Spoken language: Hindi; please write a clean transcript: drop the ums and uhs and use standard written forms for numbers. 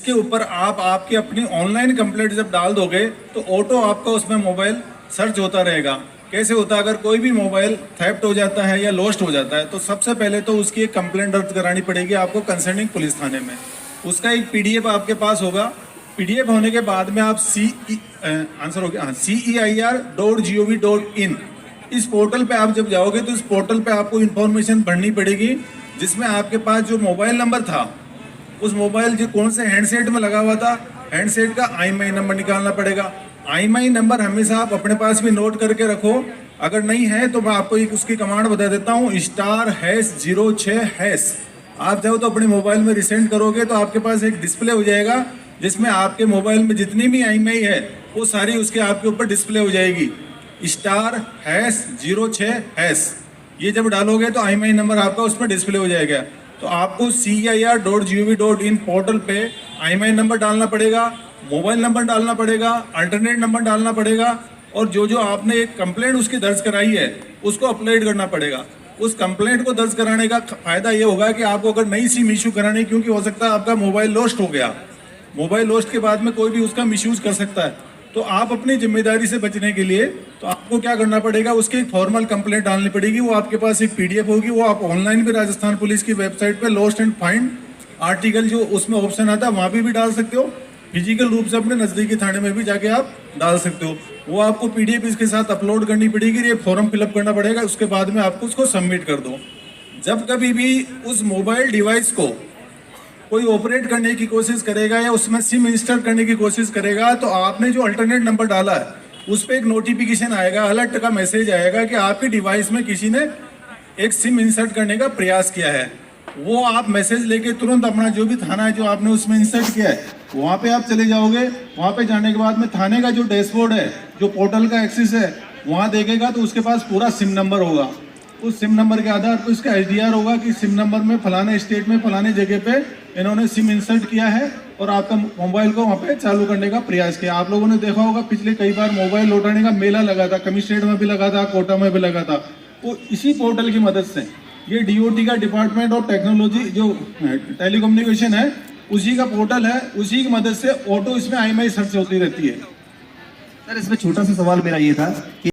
इसके ऊपर आप आपकी अपनी ऑनलाइन कंप्लेंट जब डाल दोगे तो ऑटो आपका उसमें मोबाइल सर्च होता रहेगा। कैसे होता है, अगर कोई भी मोबाइल थेफ्ट हो जाता है या लॉस्ट हो जाता है तो सबसे पहले तो उसकी एक कंप्लेंट दर्ज करानी पड़ेगी आपको कंसर्निंग पुलिस थाने में। उसका एक पीडीएफ आपके पास होगा। पीडीएफ होने के बाद में आप CEIR.gov.in इस पोर्टल पे आप जब जाओगे तो इस पोर्टल पे आपको इन्फॉर्मेशन भरनी पड़ेगी, जिसमें आपके पास जो मोबाइल नंबर था, उस मोबाइल जो कौन से हैंडसेट में लगा हुआ था, हैंडसेट का IMEI नंबर निकालना पड़ेगा। IMEI नंबर हमेशा आप अपने पास भी नोट करके रखो। अगर नहीं है तो मैं आपको एक उसकी कमांड बता देता हूँ, *#06#। आप जाओ तो अपने मोबाइल में रिसेंड करोगे तो आपके पास एक डिस्प्ले हो जाएगा जिसमें आपके मोबाइल में जितनी भी IMEI है वो सारी उसके आपके ऊपर डिस्प्ले हो जाएगी। *#06#। ये जब डालोगे तो IMEI नंबर आपका उसमें डिस्प्ले हो जाएगा। तो आपको CEIR.gov.in पोर्टल पे IMEI नंबर डालना पड़ेगा, मोबाइल नंबर डालना पड़ेगा, अल्टरनेट नंबर डालना पड़ेगा, और जो आपने एक कंप्लेंट उसकी दर्ज कराई है उसको अपलोड करना पड़ेगा। उस कंप्लेंट को दर्ज कराने का फायदा ये होगा कि आपको अगर नई सिम इशू करानी, क्योंकि हो सकता है आपका मोबाइल लॉस्ट हो गया, मोबाइल लॉस्ट के बाद में कोई भी उसका मिसयूज कर सकता है, तो आप अपनी जिम्मेदारी से बचने के लिए तो आपको क्या करना पड़ेगा, उसकी एक फॉर्मल कंप्लेंट डालनी पड़ेगी। वो आपके पास एक PDF होगी, वो आप ऑनलाइन भी राजस्थान पुलिस की वेबसाइट पे लॉस्ट एंड फाइंड आर्टिकल जो उसमें ऑप्शन आता है वहाँ पे भी डाल सकते हो। फिजिकल रूप से अपने नज़दीकी थाने में भी जाके आप डाल सकते हो। वो आपको PDF इसके साथ अपलोड करनी पड़ेगी, ये फॉर्म फिलअप करना पड़ेगा, उसके बाद में आपको उसको सबमिट कर दो। जब कभी भी उस मोबाइल डिवाइस को कोई ऑपरेट करने की कोशिश करेगा या उसमें सिम इंस्टॉल करने की कोशिश करेगा तो आपने जो अल्टरनेट नंबर डाला है उस पर एक नोटिफिकेशन आएगा, अलर्ट का मैसेज आएगा कि आपके डिवाइस में किसी ने एक सिम इंसर्ट करने का प्रयास किया है। वो आप मैसेज लेके तुरंत अपना जो भी थाना है जो आपने उसमें इंसर्ट किया है वहाँ पे आप चले जाओगे। वहाँ पे जाने के बाद में थाने का जो डैशबोर्ड है, जो पोर्टल का एक्सेस है, वहाँ देखेगा तो उसके पास पूरा सिम नंबर होगा। उस सिम नंबर के आधार पर इसका SDR होगा कि सिम नंबर में फलाने स्टेट में फलाने जगह पे इन्होंने सिम इंसर्ट किया है और आपका मोबाइल को वहाँ पे चालू करने का प्रयास किया। आप लोगों ने देखा होगा पिछले कई बार मोबाइल लौटाने का मेला लगा था, कमिश्नरेट में भी लगा था, कोटा में भी लगा था। तो इसी पोर्टल की मदद से ये DOT का डिपार्टमेंट ऑफ टेक्नोलॉजी जो टेलीकम्युनिकेशन है उसी का पोर्टल है, उसी की मदद से ऑटो इसमें IMEI सर्च होती रहती है। सर इसमें छोटा सा सवाल मेरा ये था कि